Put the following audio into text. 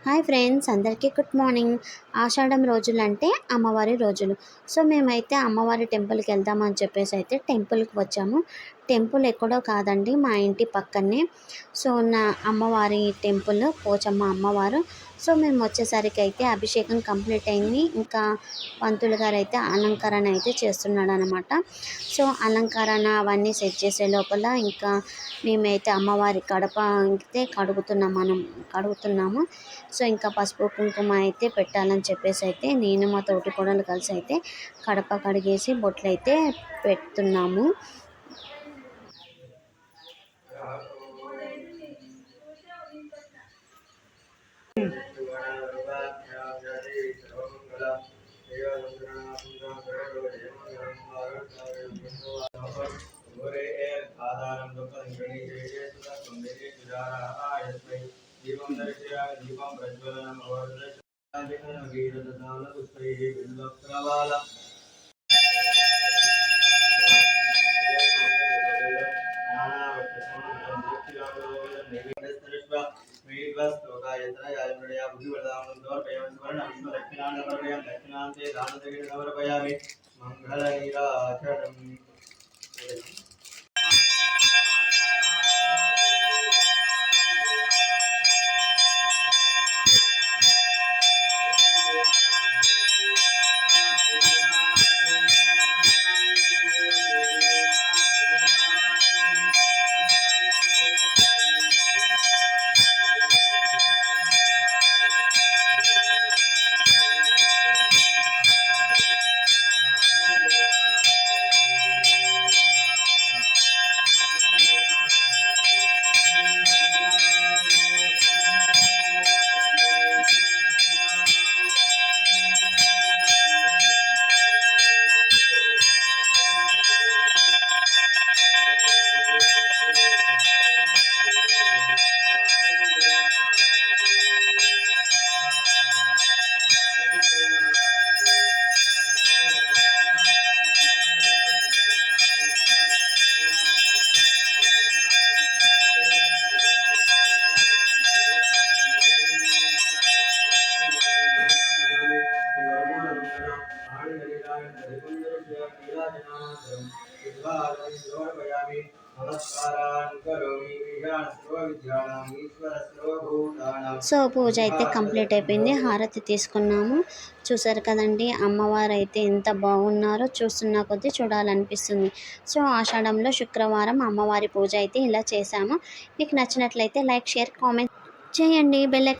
Hi friends, అందరికీ good morning. ఆషాఢం రోజులంటే అమ్మవారి రోజులు. సో మేమైతే అమ్మవారి టెంపుల్కి వెళ్దామని చెప్పేసి అయితే టెంపుల్కి వచ్చాము. టెంపుల్ ఎక్కడో కాదండి, మా ఇంటి పక్కనే. సో నా అమ్మవారి టెంపుల్ పోచమ్మ అమ్మవారు. సో మేము వచ్చేసరికి అయితే అభిషేకం కంప్లీట్ అయింది. ఇంకా పంతులు గారు అయితే అలంకరణ అయితే చేస్తున్నాడు అనమాట. సో అలంకరణ అవన్నీ సెట్ చేసే లోపల ఇంకా మేమైతే అమ్మవారి గడప అయితే కడుగుతున్నాము. సో ఇంకా పసుపు కుంకుమ అయితే పెట్టాలని చెప్పేసి అయితే నేను మా తోటి కోడలు కలిసి అయితే కడప కడిగేసి బొట్లు అయితే పెడుతున్నాము. దీపం దర్శయామి దీపం ప్రజ్వలనం గీరదాన పుష్పై బిల్వప్రవాల దక్షిణాంతే దానదగిన సమర్పయామి మంగళ నీరాచరణం. సో పూజ అయితే కంప్లీట్ అయిపోయింది. హారతి తీసుకున్నాము. చూసారు కదండి, అమ్మవారు అయితే ఎంత బాగున్నారో చూస్తున్న కొద్దీ చూడాలనిపిస్తుంది. సో ఆషాఢంలో శుక్రవారం అమ్మవారి పూజ అయితే ఇలా చేశాము. మీకు నచ్చినట్లయితే లైక్, షేర్, కామెంట్ చేయండి. బెల్